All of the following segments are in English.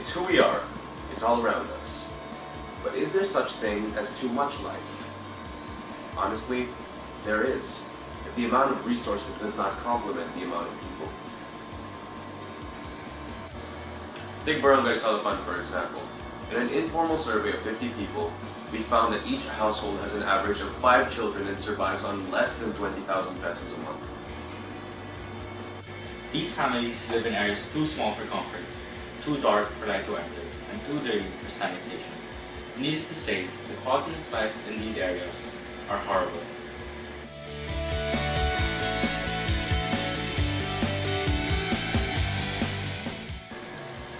It's who we are. It's all around us. But is there such thing as too much life? Honestly, there is, if the amount of resources does not complement the amount of people. Take Barangay Salapan, for example. In an informal survey of 50 people, we found that each household has an average of 5 children and survives on less than 20,000 pesos a month. These families live in areas too small for comfort, too dark for light to enter, and too dirty for sanitation. Needless to say, the quality of life in these areas are horrible.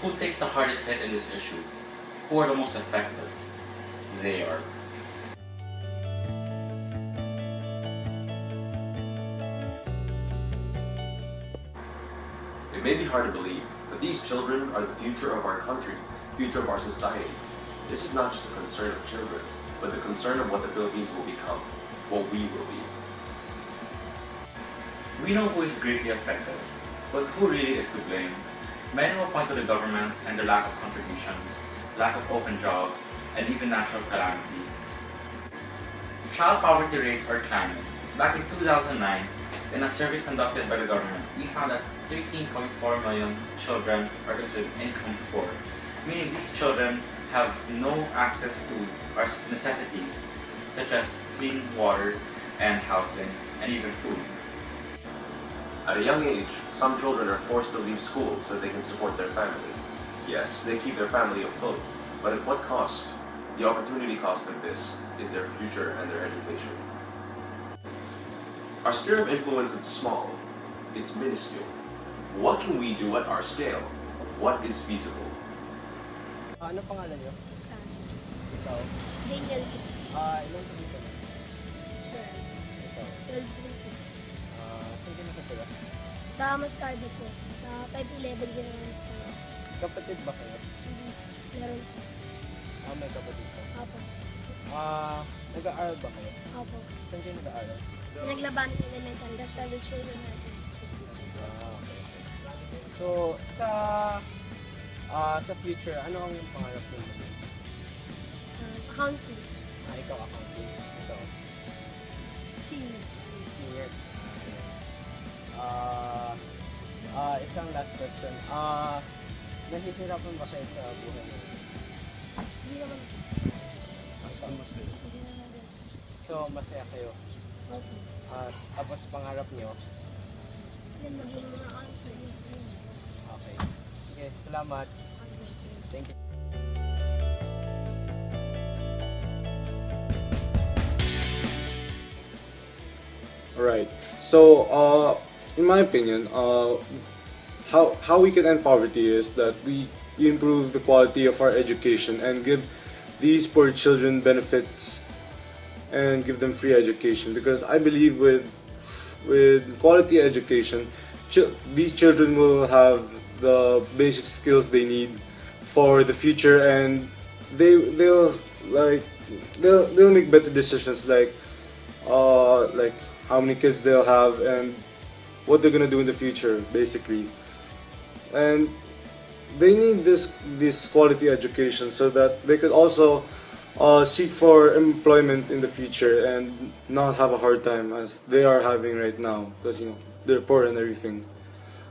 Who takes the hardest hit in this issue? Who are the most affected? They are. It may be hard to believe, but these children are the future of our country, future of our society. This is not just a concern of children, but the concern of what the Philippines will become, what we will be. We know who is greatly affected, but who really is to blame? Many will point to the government and their lack of contributions, lack of open jobs, and even natural calamities. Child poverty rates are climbing. Back in 2009, in a survey conducted by the government, we found that 13.4 million children are considered income poor, meaning these children have no access to our necessities, such as clean water and housing, and even food. At a young age, some children are forced to leave school so they can support their family. Yes, they keep their family afloat, but at what cost? The opportunity cost of this is their future and their education. Our sphere of influence is small. It's minuscule. What can we do at our scale? What is feasible? Ano pangalan niyo? Saan? Ikaw? Daniel. Ilang taon ka na? Ikaw? 12 rin po. Saan ka nakatira? Sa Mascardo po. Sa 511 ginawa sa... Kapatid ba kayo? Meron po. May kapatid ka? Apo. Nag-aaral ba kayo? Apo. Saan kayo nag-aaral? Pinaglaban ng elementary school. Okay. So, sa future, ano ang pangarap mo? Accounting. Ikaw accounting. Ikaw? Senior. Senior. Isang last question. Nahihirapan ba kayo sa buhay mo? Hindi naman. Masaya. Hindi naman din. So, masaya kayo. Opo. Tapos pangarap niyo? Yan, maging mga accounting. Okay. Sige, salamat. Thank you. Right. So, in my opinion, how we can end poverty is that we improve the quality of our education and give these poor children benefits and give them free education. Because I believe with quality education, these children will have the basic skills they need for the future, and they'll make better decisions like how many kids they'll have and what they're gonna do in the future, basically. And they need this quality education so that they could also seek for employment in the future and not have a hard time as they are having right now, because they're poor and everything.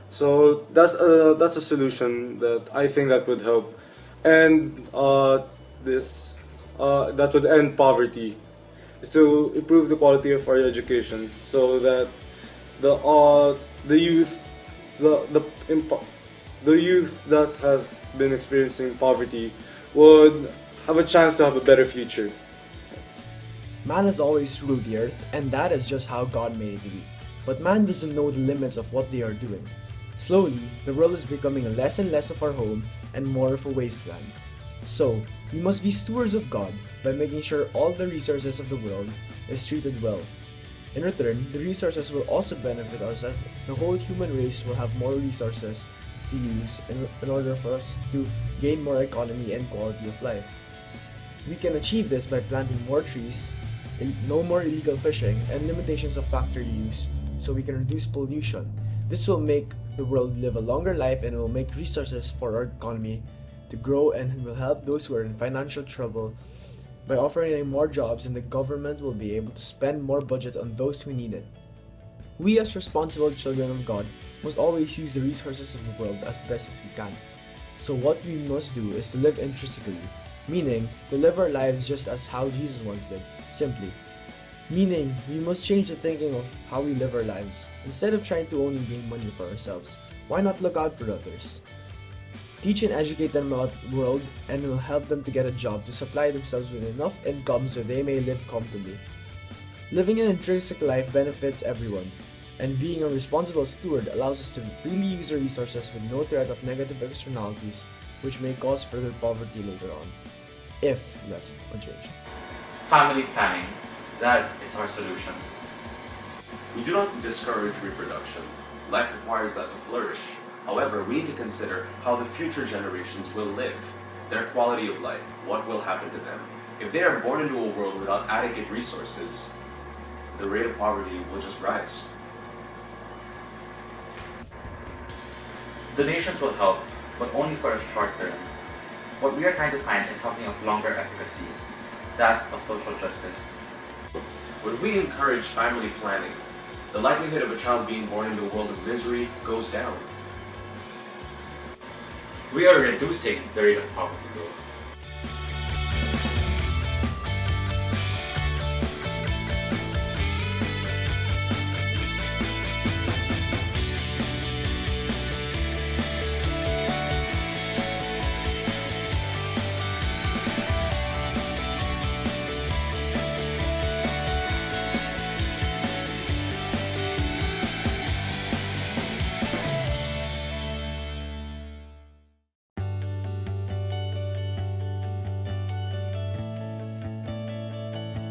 So that's a solution that I think that would help, and that would end poverty, is to improve the quality of our education so that the youth that has been experiencing poverty would have a chance to have a better future. Man has always ruled the earth, and that is just how God made it to be. But man doesn't know the limits of what they are doing. Slowly, the world is becoming less and less of our home and more of a wasteland. So, we must be stewards of God by making sure all the resources of the world is treated well. In return, the resources will also benefit us, as the whole human race will have more resources to use in order for us to gain more economy and quality of life. We can achieve this by planting more trees, no more illegal fishing, and limitations of factory use, so we can reduce pollution. This will make the world live a longer life and will make resources for our economy to grow and will help those who are in financial trouble by offering more jobs, and the government will be able to spend more budget on those who need it. We as responsible children of God must always use the resources of the world as best as we can. So what we must do is to live intrinsically, meaning to live our lives just as how Jesus once did, simply. Meaning, we must change the thinking of how we live our lives. Instead of trying to only gain money for ourselves, why not look out for others? Teach and educate them about the world, and will help them to get a job to supply themselves with enough income so they may live comfortably. Living an intrinsic life benefits everyone, and being a responsible steward allows us to freely use our resources with no threat of negative externalities which may cause further poverty later on, if left unchanged. Family planning. That is our solution. We do not discourage reproduction. Life requires that to flourish. However, we need to consider how the future generations will live, their quality of life, what will happen to them. If they are born into a world without adequate resources, the rate of poverty will just rise. Donations will help, but only for a short term. What we are trying to find is something of longer efficacy, that of social justice. When we encourage family planning, the likelihood of a child being born into a world of misery goes down. We are reducing the rate of poverty growth.